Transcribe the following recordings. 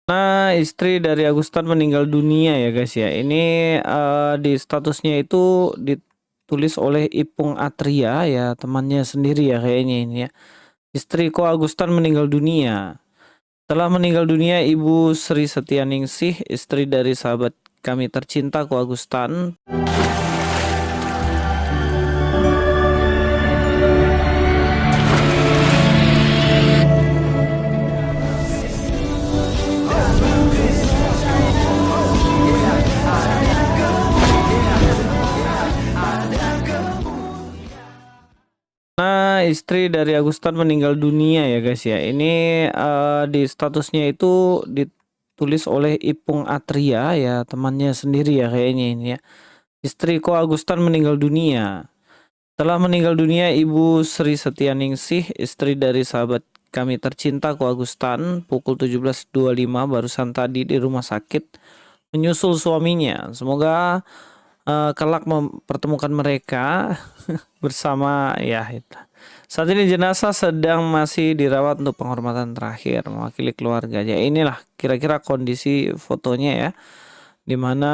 Nah, istri dari Agustan meninggal dunia ya guys ya. Ini di statusnya itu ditulis oleh Ipung Atria ya, temannya sendiri ya kayaknya ini ya. Istri Ko Agustan meninggal dunia. Telah meninggal dunia Ibu Sri Setianingsih, istri dari sahabat kami tercinta Ko Agustan. Nah, istri dari Agustan meninggal dunia ya guys ya. Ini di statusnya itu ditulis oleh Ipung Atria ya, temannya sendiri ya kayaknya ini ya. Istri Ko Agustan meninggal dunia. Telah meninggal dunia Ibu Sri Setianingsih, istri dari sahabat kami tercinta Ko Agustan, pukul 17.25 barusan tadi di rumah sakit menyusul suaminya. Semoga kelak mempertemukan mereka bersama ya itu. Saat ini jenazah sedang masih dirawat untuk penghormatan terakhir mewakili keluarga. Ya inilah kira-kira kondisi fotonya ya, dimana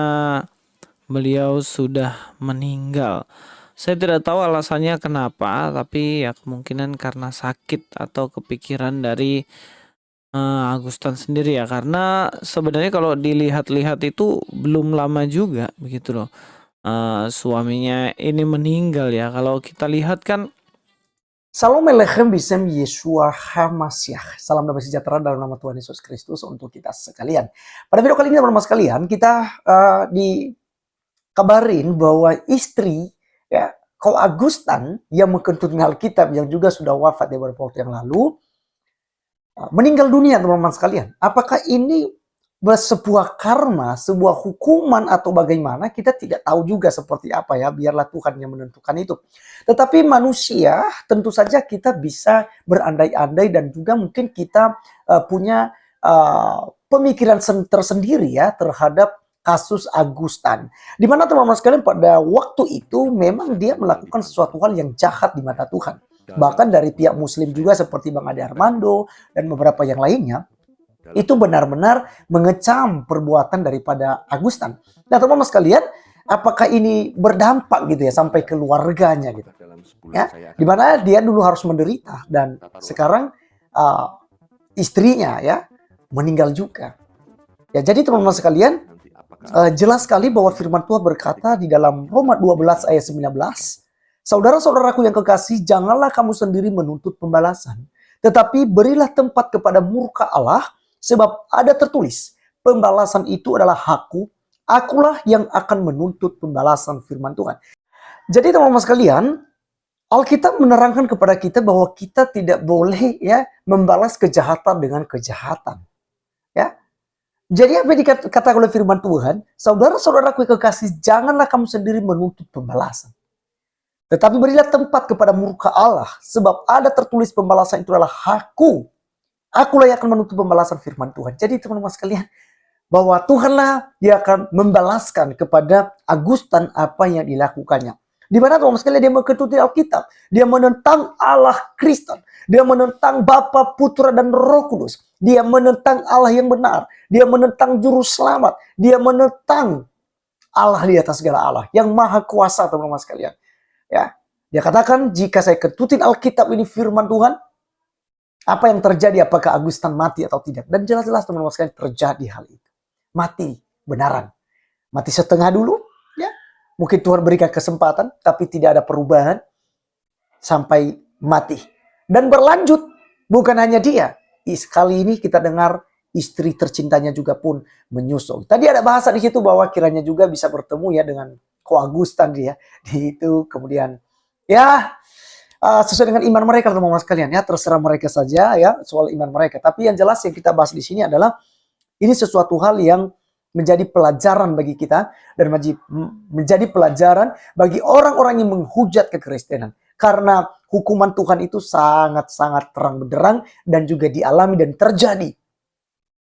beliau sudah meninggal. Saya tidak tahu alasannya kenapa, tapi ya kemungkinan karena sakit atau kepikiran dari Agustan sendiri ya. Karena sebenarnya kalau dilihat-lihat itu belum lama juga begitu loh. Suaminya ini meninggal ya. Kalau kita lihat kan. Salam Alechem Bisem Yeshua HaMashiach. Salam damai sejahtera dalam nama Tuhan Yesus Kristus untuk kita sekalian. Pada video kali ini teman-teman sekalian, kita dikabarin bahwa istri ya Ko Agustan yang mengkentut Alkitab yang juga sudah wafat beberapa waktu yang lalu meninggal dunia teman-teman sekalian. Apakah ini sebuah karma, sebuah hukuman atau bagaimana, kita tidak tahu juga seperti apa ya, biarlah Tuhan yang menentukan itu. Tetapi manusia tentu saja kita bisa berandai-andai dan juga mungkin kita punya pemikiran tersendiri ya terhadap kasus Agustan. Di mana teman-teman sekalian pada waktu itu memang dia melakukan sesuatu hal yang jahat di mata Tuhan. Bahkan dari pihak muslim juga seperti Bang Ade Armando dan beberapa yang lainnya, itu benar-benar mengecam perbuatan daripada Agustan. Nah teman-teman sekalian, apakah ini berdampak gitu ya sampai keluarganya gitu? Ya, dimana dia dulu harus menderita dan sekarang istrinya ya meninggal juga. Ya jadi teman-teman sekalian, jelas sekali bahwa firman Tuhan berkata di dalam Roma 12 ayat 19, saudara-saudaraku yang kekasih, janganlah kamu sendiri menuntut pembalasan, tetapi berilah tempat kepada murka Allah. Sebab ada tertulis, pembalasan itu adalah hakku, akulah yang akan menuntut pembalasan firman Tuhan. Jadi teman-teman sekalian, Alkitab menerangkan kepada kita bahwa kita tidak boleh ya membalas kejahatan dengan kejahatan. Ya. Jadi apa yang dikatakan oleh firman Tuhan, saudara-saudaraku yang kekasih, janganlah kamu sendiri menuntut pembalasan. Tetapi berilah tempat kepada murka Allah, sebab ada tertulis pembalasan itu adalah hakku. Akulah yang akan menuntut pembalasan firman Tuhan. Jadi teman-teman sekalian, bahwa Tuhanlah dia akan membalaskan kepada Agustan apa yang dilakukannya. Di mana teman-teman sekalian dia mengketuti Alkitab. Dia menentang Allah Kristen. Dia menentang Bapa, Putra, dan Roh Kudus. Dia menentang Allah yang benar. Dia menentang Juru Selamat. Dia menentang Allah di atas segala Allah. Yang maha kuasa teman-teman sekalian. Ya, dia katakan jika saya ketutin Alkitab ini firman Tuhan, apa yang terjadi? Apakah Agustan mati atau tidak? Dan jelas-jelas teman-teman sekalian terjadi hal itu. Mati benaran. Mati setengah dulu. Ya, mungkin Tuhan berikan kesempatan. Tapi tidak ada perubahan. Sampai mati. Dan berlanjut. Bukan hanya dia. Kali ini kita dengar istri tercintanya juga pun menyusul. Tadi ada bahasa di situ bahwa kiranya juga bisa bertemu ya dengan Ko Agustan dia. Di itu kemudian ya sesuai dengan iman mereka teman-teman sekalian ya, terserah mereka saja ya soal iman mereka. Tapi yang jelas yang kita bahas di sini adalah ini sesuatu hal yang menjadi pelajaran bagi kita dan menjadi pelajaran bagi orang-orang yang menghujat kekristenan. Karena hukuman Tuhan itu sangat-sangat terang benderang dan juga dialami dan terjadi.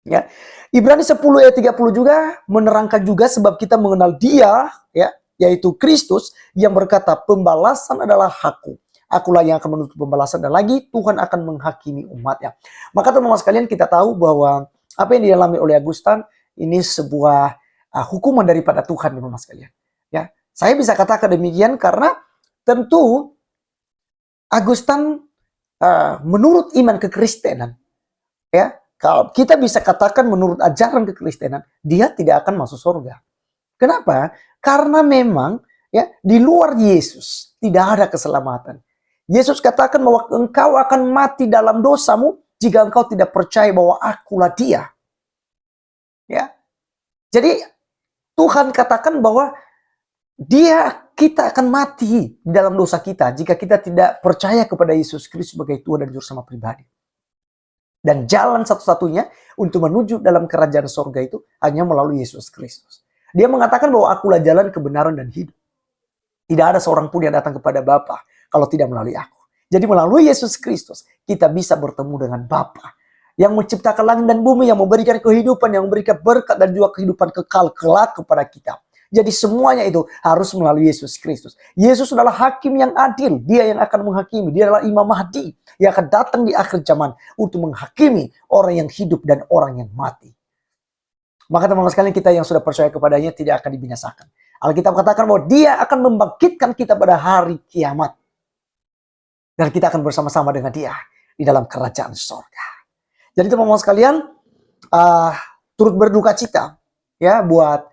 Ya. Ibrani 10 ayat 30 juga menerangkan juga sebab kita mengenal Dia ya, yaitu Kristus yang berkata pembalasan adalah hakku. Akulah yang akan menuntut pembalasan dan lagi Tuhan akan menghakimi umatnya. Maka teman-teman sekalian kita tahu bahwa apa yang dialami oleh Agustan ini sebuah hukuman daripada Tuhan, teman-teman sekalian. Ya, saya bisa katakan demikian karena tentu Agustan menurut iman kekristenan, ya, kalau kita bisa katakan menurut ajaran kekristenan, dia tidak akan masuk surga. Kenapa? Karena memang ya di luar Yesus tidak ada keselamatan. Yesus katakan bahwa engkau akan mati dalam dosamu jika engkau tidak percaya bahwa akulah dia. Ya. Jadi Tuhan katakan bahwa kita akan mati dalam dosa kita jika kita tidak percaya kepada Yesus Kristus sebagai Tuhan dan Juru Selamat pribadi. Dan jalan satu-satunya untuk menuju dalam kerajaan surga itu hanya melalui Yesus Kristus. Dia mengatakan bahwa akulah jalan, kebenaran, dan hidup. Tidak ada seorang pun yang datang kepada Bapa kalau tidak melalui aku. Jadi melalui Yesus Kristus kita bisa bertemu dengan Bapa yang menciptakan langit dan bumi, yang memberikan kehidupan, yang memberikan berkat dan juga kehidupan kekal kelak kepada kita. Jadi semuanya itu harus melalui Yesus Kristus. Yesus adalah hakim yang adil. Dia yang akan menghakimi. Dia adalah Imam Mahdi yang akan datang di akhir zaman untuk menghakimi orang yang hidup dan orang yang mati. Maka teman-teman sekalian, kita yang sudah percaya kepadanya tidak akan dibinasakan. Alkitab katakan bahwa dia akan membangkitkan kita pada hari kiamat. Dan kita akan bersama-sama dengan dia di dalam kerajaan surga. Jadi teman-teman sekalian, turut berduka cita ya buat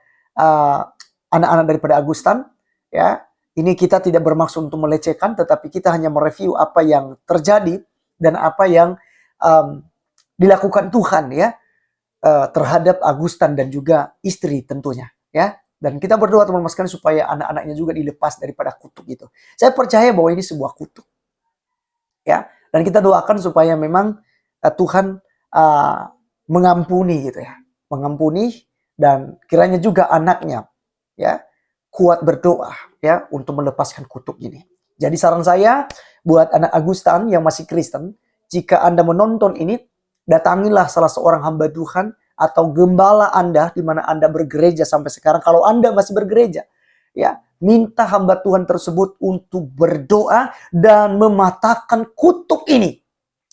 anak-anak daripada Agustan. Ya, ini kita tidak bermaksud untuk melecehkan, tetapi kita hanya mereview apa yang terjadi dan apa yang dilakukan Tuhan ya terhadap Agustan dan juga istri tentunya ya. Dan kita berdoa teman-teman sekalian supaya anak-anaknya juga dilepas daripada kutuk itu. Saya percaya bahwa ini sebuah kutuk ya, dan kita doakan supaya memang Tuhan mengampuni gitu ya, mengampuni, dan kiranya juga anaknya ya kuat berdoa ya untuk melepaskan kutuk ini. Jadi saran saya buat anak Agustan yang masih Kristen, jika Anda menonton ini, datangilah salah seorang hamba Tuhan atau gembala Anda di mana Anda bergereja sampai sekarang. Kalau Anda masih bergereja, ya, minta hamba Tuhan tersebut untuk berdoa dan mematahkan kutuk ini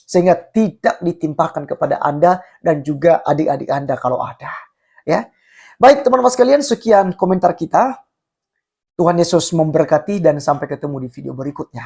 sehingga tidak ditimpakan kepada Anda dan juga adik-adik Anda kalau ada. Ya. Baik teman-teman sekalian, sekian komentar kita. Tuhan Yesus memberkati dan sampai ketemu di video berikutnya.